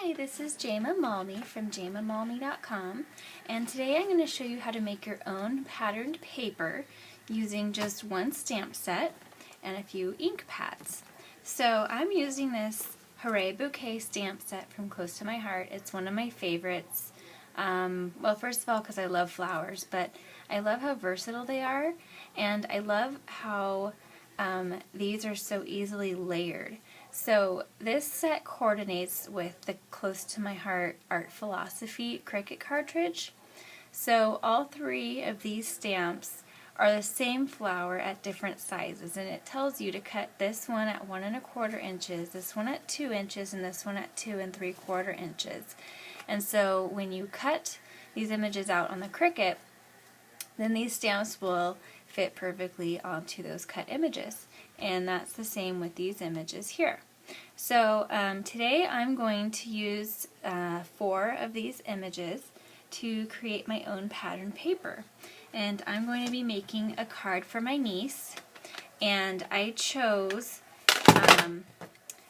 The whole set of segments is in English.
Hi, this is Jayma Malmy from jaymamalmy.com, and today I'm going to show you how to make your own patterned paper using just one stamp set and a few ink pads. So I'm using this Hooray Bouquet stamp set from Close to My Heart. It's one of my favorites. Well, first of all, because I love flowers, but I love how versatile they are, and I love how these are so easily layered. So this set coordinates with the Close to My Heart Art Philosophy Cricut cartridge. So all three of these stamps are the same flower at different sizes, and it tells you to cut this one at 1 1/4 inches, this one at 2 inches, and this one at 2 3/4 inches. And so when you cut these images out on the Cricut, then these stamps will fit perfectly onto those cut images. And that's the same with these images here. So today I'm going to use 4 of these images to create my own pattern paper. And I'm going to be making a card for my niece. And I chose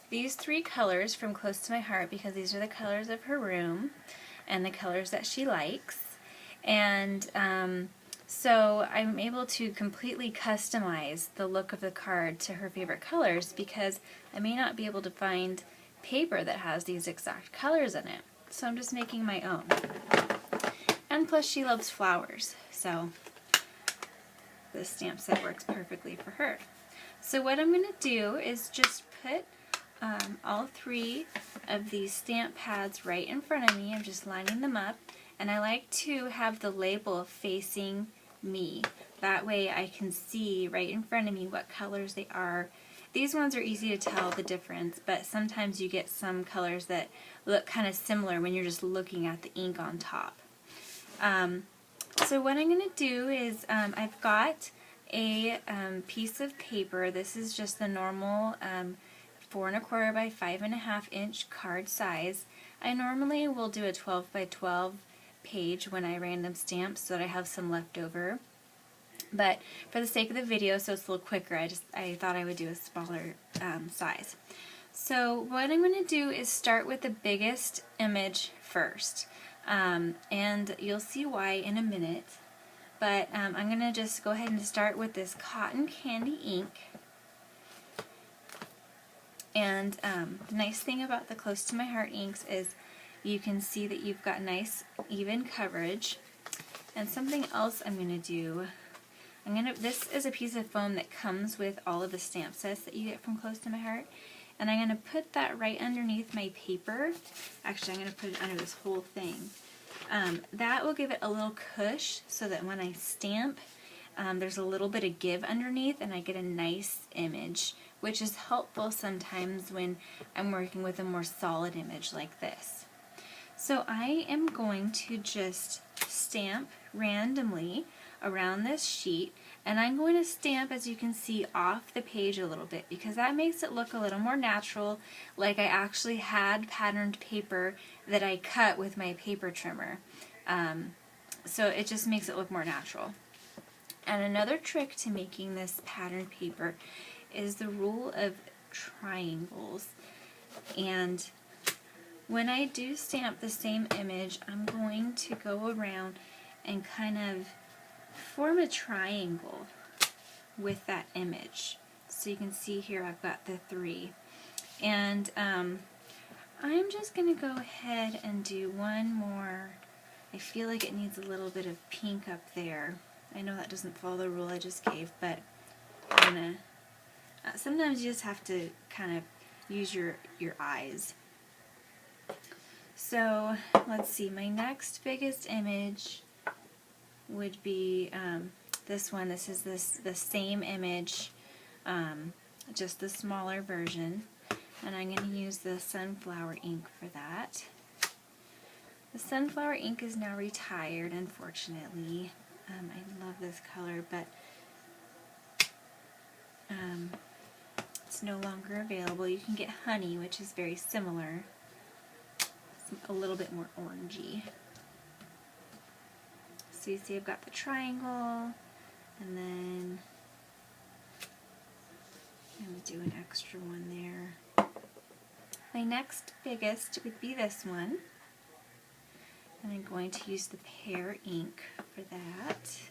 these 3 colors from Close to My Heart because these are the colors of her room and the colors that she likes. And so I'm able to completely customize the look of the card to her favorite colors because I may not be able to find paper that has these exact colors in it. So I'm just making my own. And plus she loves flowers, so this stamp set works perfectly for her. So what I'm going to do is just put all 3 of these stamp pads right in front of me. I'm just lining them up, and I like to have the label facing me. That way I can see right in front of me what colors they are. These ones are easy to tell the difference, but sometimes you get some colors that look kind of similar when you're just looking at the ink on top. So what I'm going to do is I've got a piece of paper. This is just the normal 4 1/4 by 5 1/2 inch card size. I normally will do a 12 by 12 page when I random stamp so that I have some left over. But for the sake of the video, so it's a little quicker, I thought I would do a smaller size. So what I'm going to do is start with the biggest image first. And you'll see why in a minute. But I'm going to just go ahead and start with this cotton candy ink. And the nice thing about the Close to My Heart inks is you can see that you've got nice even coverage. And something else I'm going to do, this is a piece of foam that comes with all of the stamp sets that you get from Close to My Heart. And I'm going to put that right underneath my paper. Actually, I'm going to put it under this whole thing. That will give it a little cush so that when I stamp, there's a little bit of give underneath and I get a nice image, which is helpful sometimes when I'm working with a more solid image like this. So I am going to just stamp randomly around this sheet, and I'm going to stamp, as you can see, off the page a little bit because that makes it look a little more natural, like I actually had patterned paper that I cut with my paper trimmer. So it just makes it look more natural. And another trick to making this patterned paper is the rule of triangles. And when I do stamp the same image, I'm going to go around and kind of form a triangle with that image. So you can see here I've got the 3. And I'm just going to go ahead and do one more. I feel like it needs a little bit of pink up there. I know that doesn't follow the rule I just gave, but I'm going to, sometimes you just have to kind of use your eyes. So let's see, my next biggest image would be this one. This is the same image, just the smaller version, and I'm going to use the sunflower ink for that. The sunflower ink is now retired, unfortunately. I love this color, but it's no longer available. You can get honey, which is very similar. It's a little bit more orangey. So you see I've got the triangle, and then I'm going to do an extra one there. My next biggest would be this one. And I'm going to use the pear ink for that.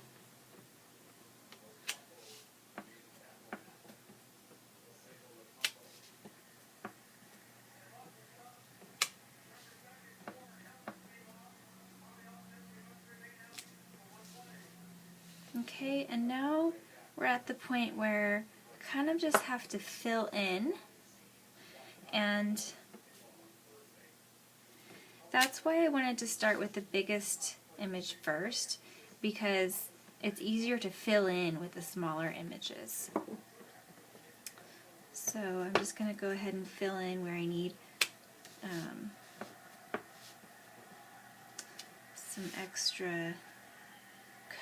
Okay, and now we're at the point where we kind of just have to fill in, and that's why I wanted to start with the biggest image first, because it's easier to fill in with the smaller images. So I'm just going to go ahead and fill in where I need some extra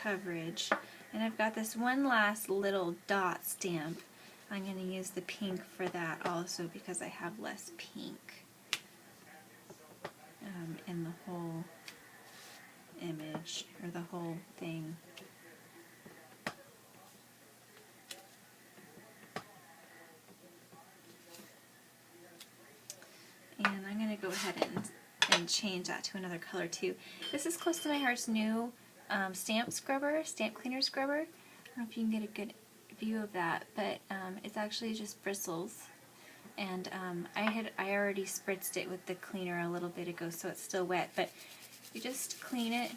coverage. And I've got this one last little dot stamp. I'm going to use the pink for that also because I have less pink in the whole image, or the whole thing. And I'm going to go ahead and change that to another color too. This is Close to My Heart's new stamp cleaner scrubber. I don't know if you can get a good view of that, but it's actually just bristles. And I already spritzed it with the cleaner a little bit ago, so it's still wet. But you just clean it,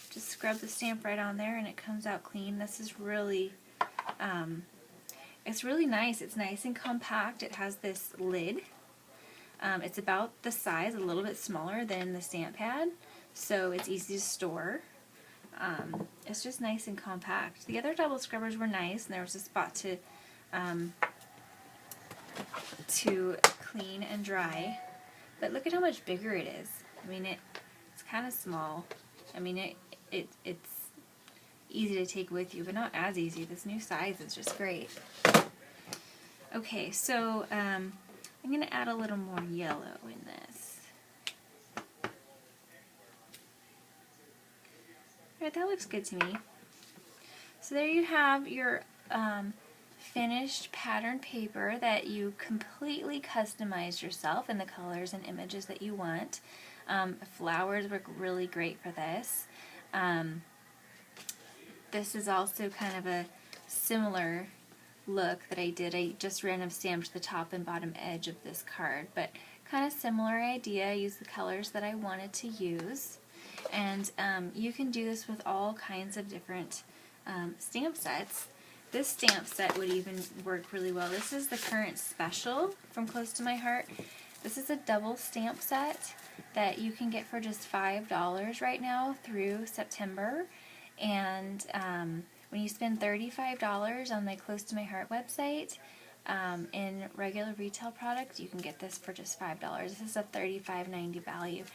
just scrub the stamp right on there, and it comes out clean. This is really, it's really nice. It's nice and compact. It has this lid. It's about the size, a little bit smaller than the stamp pad, so it's easy to store. It's just nice and compact. The other double scrubbers were nice, and there was a spot to clean and dry. But look at how much bigger it is. I mean, it's kind of small. I mean, it's easy to take with you, but not as easy. This new size is just great. Okay, so I'm going to add a little more yellow in this. Alright, that looks good to me. So there you have your finished pattern paper that you completely customized yourself in the colors and images that you want. Flowers work really great for this. This is also kind of a similar look that I did. I just random stamped the top and bottom edge of this card, but kind of similar idea. I used the colors that I wanted to use, and you can do this with all kinds of different stamp sets. This stamp set would even work really well. This is the current special from Close to My Heart. This is a double stamp set that you can get for just $5 right now through September, and when you spend $35 on my Close to My Heart website in regular retail products, you can get this for just $5. This is a $35.90 value.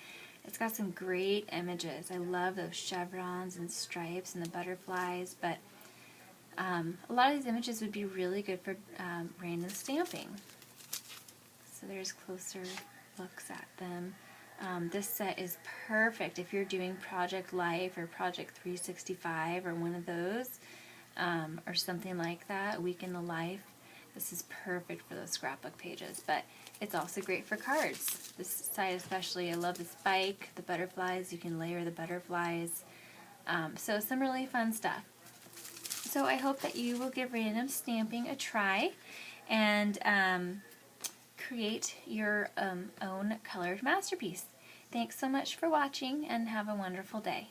It's got some great images. I love those chevrons and stripes and the butterflies, but a lot of these images would be really good for random stamping. So there's closer looks at them. This set is perfect if you're doing Project Life or Project 365 or one of those, or something like that, a week in the life. This is perfect for those scrapbook pages, but it's also great for cards. This side especially, I love the spike, the butterflies, you can layer the butterflies. So some really fun stuff. So I hope that you will give random stamping a try and create your own colored masterpiece. Thanks so much for watching, and have a wonderful day.